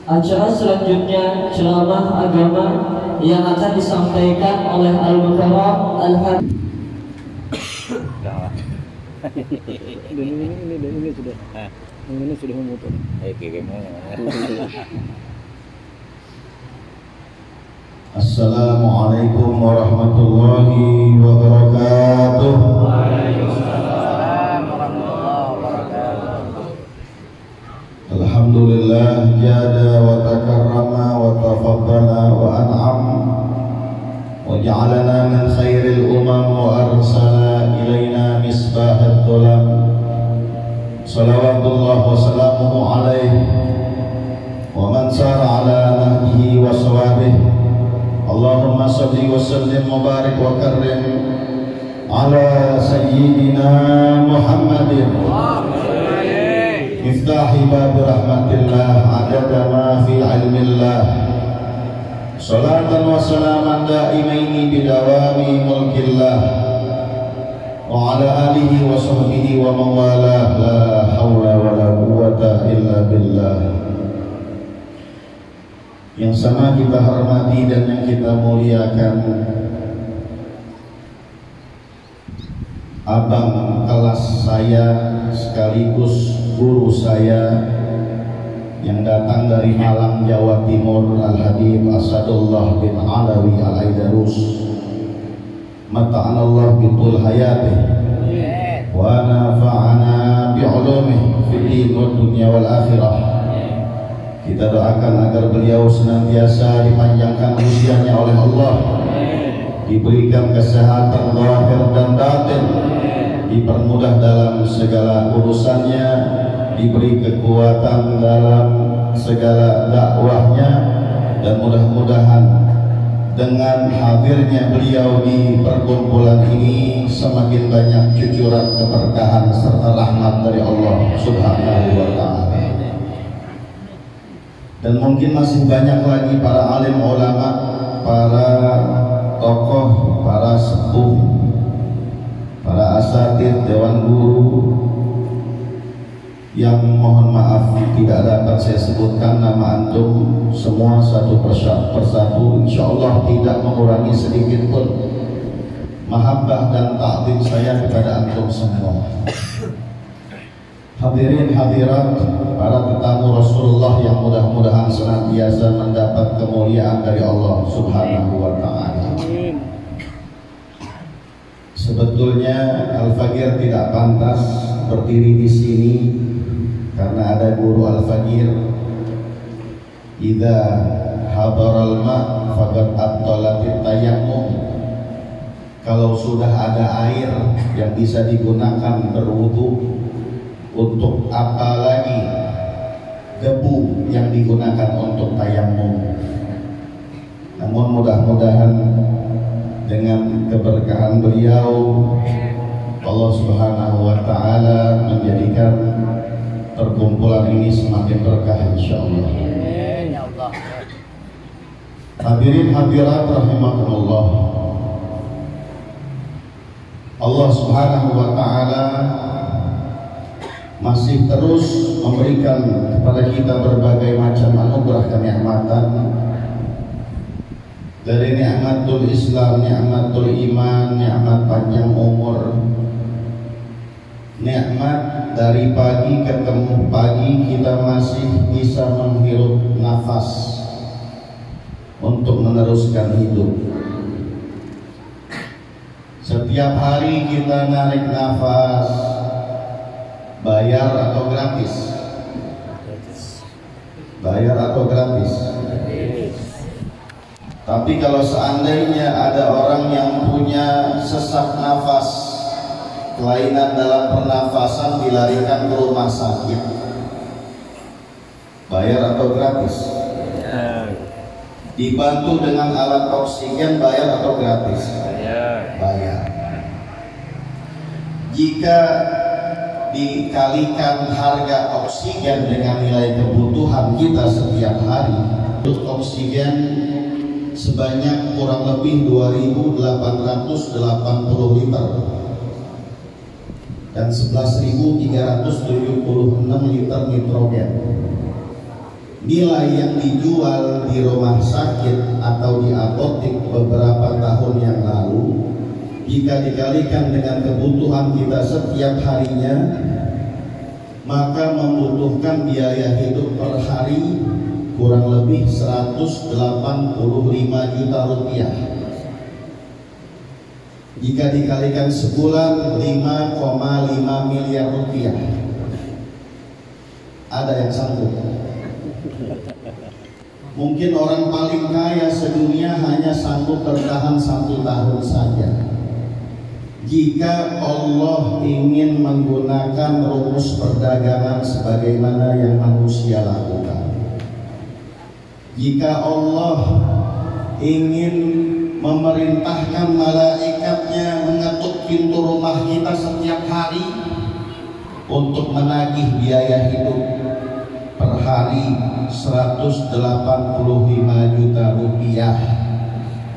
Acara selanjutnya ceramah agama yang akan disampaikan oleh Al-Mukarram Al-Habib. Ini sudah memutar. Assalamualaikum warahmatullahi wabarakatuh. Alhamdulillah jada wa takarrama wa tafaddala wa an'am wa ja'alana min khairil umam wa arsala ilayna misbahad dhulam. Salawatullah wa salamuhu alaihi wa man sara ala nahjihi wa sawabih. Allahumma salli wa sallim mubarak wa karrim ala sayyidina Muhammadin miftahi bab rahmatillah adada ma fi ilmillah. Salatan wa salaman daimaini bidawami mulkillah wa ala alihi wa sahbihi wa mawalah. La hawla wa la quwwata illa billah. Yang sama kita hormati dan yang kita muliakan abang kelas saya sekaligus guru saya yang datang dari Malang, Jawa Timur, Al-Habib Asadullah bin Alawi Al-Aidarus, mata'anallah bitul hayatih wa nafa'ana bi'ulumih fid din wad dunya wal akhirah. Kita doakan agar beliau senantiasa dipanjangkan usianya oleh Allah, diberikan kesehatan zahir dan batin, dipermudah dalam segala urusannya, diberi kekuatan dalam segala dakwahnya, dan mudah-mudahan dengan hadirnya beliau di perkumpulan ini semakin banyak cucuran keberkahan serta rahmat dari Allah Subhanahu wa ta'ala. Dan mungkin masih banyak lagi para alim ulama, para tokoh, para sepuh, para asatidz, dewan guru yang mohon maaf tidak dapat saya sebutkan nama antum semua satu persatu. Insyaallah tidak mengurangi sedikit pun mahabbah dan ta'zim saya kepada antum semua. Hadirin hadirat, para tetamu Rasulullah yang mudah-mudahan senantiasa mendapat kemuliaan dari Allah Subhanahu wa ta'ala. Sebetulnya Al-Fagir tidak pantas berdiri di sini karena ada guru Al-Fagir. Idza hadaral ma faqad at-talatit tayammum. Kalau sudah ada air yang bisa digunakan berwudu, untuk apa lagi debu yang digunakan untuk tayammum? Namun mudah-mudahan dengan keberkahan beliau Allah Subhanahu wa ta'ala menjadikan perkumpulan ini semakin berkah insyaallah. Hadirin hadirat rahimakumullah, Allah Subhanahu wa ta'ala masih terus memberikan kepada kita berbagai macam anugerah kenikmatan, dari nikmatul Islam, nikmatul iman, nikmat panjang umur, nikmat dari pagi ketemu pagi kita masih bisa menghirup nafas untuk meneruskan hidup. Setiap hari kita narik nafas, bayar atau gratis? Bayar atau gratis? Tapi kalau seandainya ada orang yang punya sesak nafas, kelainan dalam pernafasan, dilarikan ke rumah sakit, bayar atau gratis? Dibantu dengan alat oksigen, bayar atau gratis? Bayar. Jika dikalikan harga oksigen dengan nilai kebutuhan kita setiap hari, oksigen sebanyak kurang lebih 2.880 liter dan 11.376 liter nitrogen. nilai yang dijual di rumah sakit atau di apotek beberapa tahun yang lalu, jika dikalikan dengan kebutuhan kita setiap harinya, maka membutuhkan biaya hidup per hari kurang lebih 185 juta rupiah. Jika dikalikan sebulan 5,5 miliar rupiah. Ada yang sanggup? Mungkin orang paling kaya sedunia hanya sanggup bertahan 1 tahun saja. Jika Allah ingin menggunakan rumus perdagangan sebagaimana yang manusia lakukan, jika Allah ingin memerintahkan malaikatnya mengetuk pintu rumah kita setiap hari untuk menagih biaya hidup per hari 185 juta rupiah,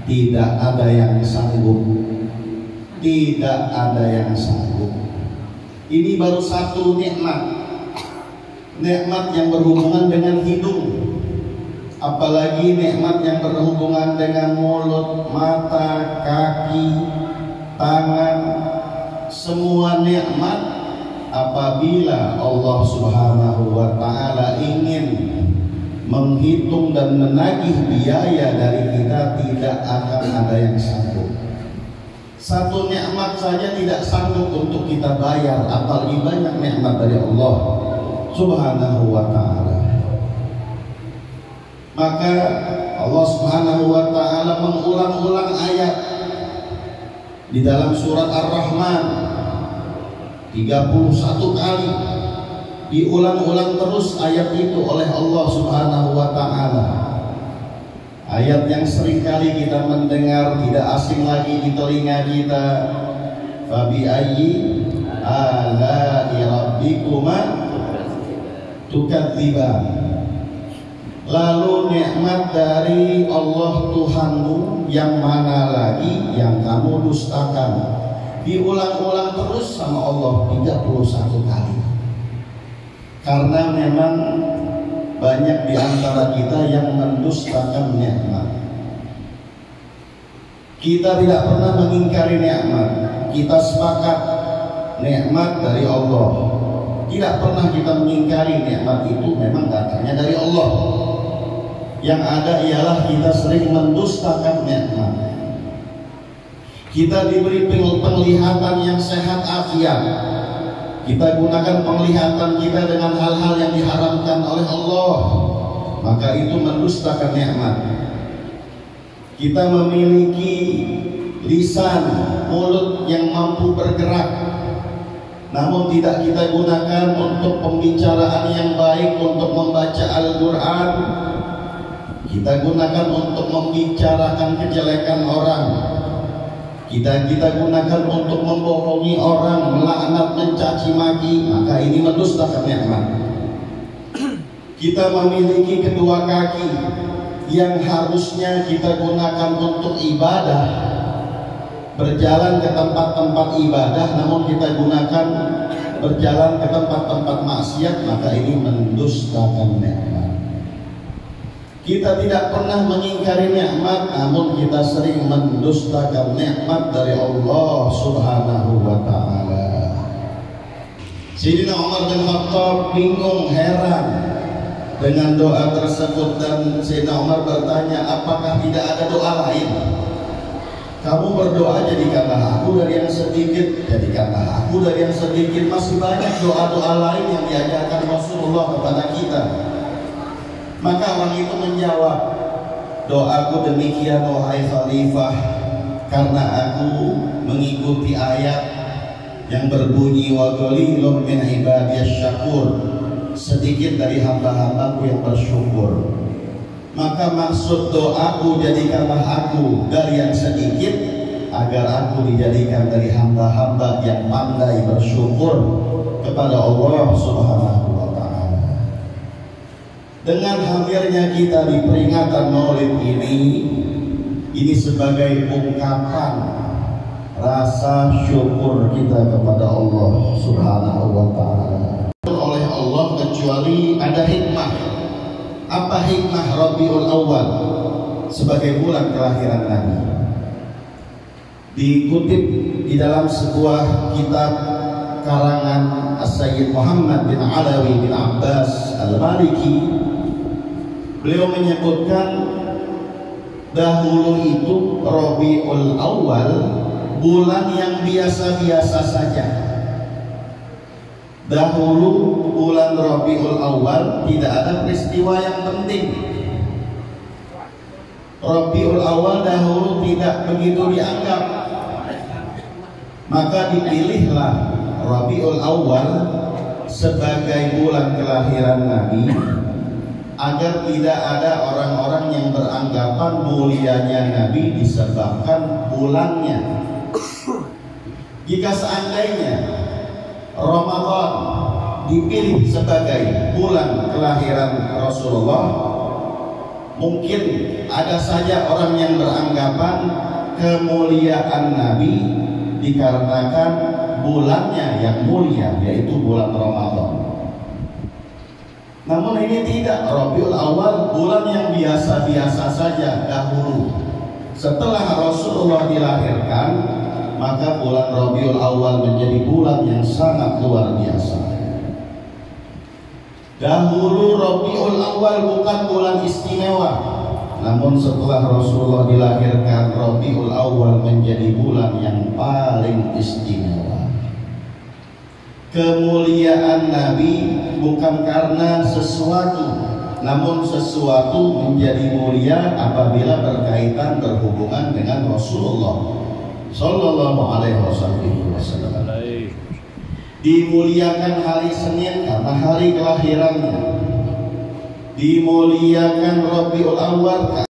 tidak ada yang sanggup. Tidak ada yang sanggup. Ini baru satu nikmat, nikmat yang berhubungan dengan hidung, apalagi nikmat yang berhubungan dengan mulut, mata, kaki, tangan. Semua nikmat apabila Allah Subhanahu wa ta'ala ingin menghitung dan menagih biaya dari kita, tidak akan ada yang sanggup. Satu nikmat saja tidak sanggup untuk kita bayar, apalagi banyak nikmat dari Allah Subhanahu wa ta'ala. Maka Allah Subhanahu wa ta'ala mengulang-ulang ayat di dalam surat Ar-Rahman 31 kali, diulang-ulang terus ayat itu oleh Allah Subhanahu wa ta'ala. Ayat yang sering kali kita mendengar, tidak asing lagi di telinga kita. Fabi ayyi ala'i rabbikuma tukadziban. Lalu nikmat dari Allah Tuhanmu yang mana lagi yang kamu dustakan? Diulang-ulang terus sama Allah 31 kali. Karena memang banyak di antara kita yang mendustakan nikmat. Kita tidak pernah mengingkari nikmat. Kita sepakat nikmat dari Allah. Tidak pernah kita mengingkari nikmat itu memang datangnya dari Allah. Yang ada ialah kita sering mendustakan nikmat. Kita diberi penglihatan yang sehat afiat. Kita gunakan penglihatan kita dengan hal-hal yang diharamkan oleh Allah, maka itu mendustakan nikmat. Kita memiliki lisan, mulut yang mampu bergerak, namun tidak kita gunakan untuk pembicaraan yang baik, untuk membaca Al-Quran. Kita gunakan untuk membicarakan kejelekan orang. Kita gunakan untuk membohongi orang, melaknat, mencaci maki, maka ini mendustakan nikmat. Kita memiliki kedua kaki yang harusnya kita gunakan untuk ibadah, berjalan ke tempat-tempat ibadah, namun kita gunakan berjalan ke tempat-tempat maksiat, maka ini mendustakan nikmat. Kita tidak pernah mengingkari nikmat, namun kita sering mendustakan nikmat dari Allah Subhanahu wa ta'ala. Sayyidina Umar bin Khattab bingung, heran dengan doa tersebut, dan Sayyidina Umar bertanya, apakah tidak ada doa lain? Kamu berdoa, jadikanlah aku dari yang sedikit, jadikanlah aku dari yang sedikit. Masih banyak doa-doa lain yang diajarkan Rasulullah kepada kita. Maka orang itu menjawab, doaku demikian wahai khalifah, karena aku mengikuti ayat yang berbunyi wa qalilun min ibadiyasy syakur, sedikit dari hamba-hambaku yang bersyukur. Maka maksud doaku, jadikanlah aku dari yang sedikit, agar aku dijadikan dari hamba-hamba yang pandai bersyukur kepada Allah Subhanahu wa ta'ala. Dengan hadirnya kita di peringatan Maulid ini sebagai ungkapan rasa syukur kita kepada Allah Subhanahu wa ta'ala. Oleh Allah kecuali ada hikmah. Apa hikmah Rabiul Awal sebagai bulan kelahiran Nabi? Dikutip di dalam sebuah kitab karangan As-Sayyid Muhammad bin Alawi bin Abbas Al-Maliki, beliau menyebutkan dahulu itu Rabiul Awal bulan yang biasa-biasa saja. Dahulu bulan Rabiul Awal tidak ada peristiwa yang penting. Rabiul Awal dahulu tidak begitu dianggap. Maka dipilihlah Rabiul Awal sebagai bulan kelahiran Nabi agar tidak ada orang-orang yang beranggapan mulianya Nabi disebabkan bulannya. Jika seandainya Ramadan dipilih sebagai bulan kelahiran Rasulullah, mungkin ada saja orang yang beranggapan kemuliaan Nabi dikarenakan bulannya yang mulia, yaitu bulan Ramadan. Namun ini tidak, Rabiul Awal bulan yang biasa-biasa saja dahulu. Setelah Rasulullah dilahirkan, maka bulan Rabiul Awal menjadi bulan yang sangat luar biasa. Dahulu Rabiul Awal bukan bulan istimewa, namun setelah Rasulullah dilahirkan, Rabiul Awal menjadi bulan yang paling istimewa. Kemuliaan Nabi bukan karena sesuatu, namun sesuatu menjadi mulia apabila berkaitan berhubungan dengan Rasulullah Sallallahu Alaihi Wasallam. Dimuliakan hari Senin karena hari kelahirannya. Dimuliakan Rabiul Awal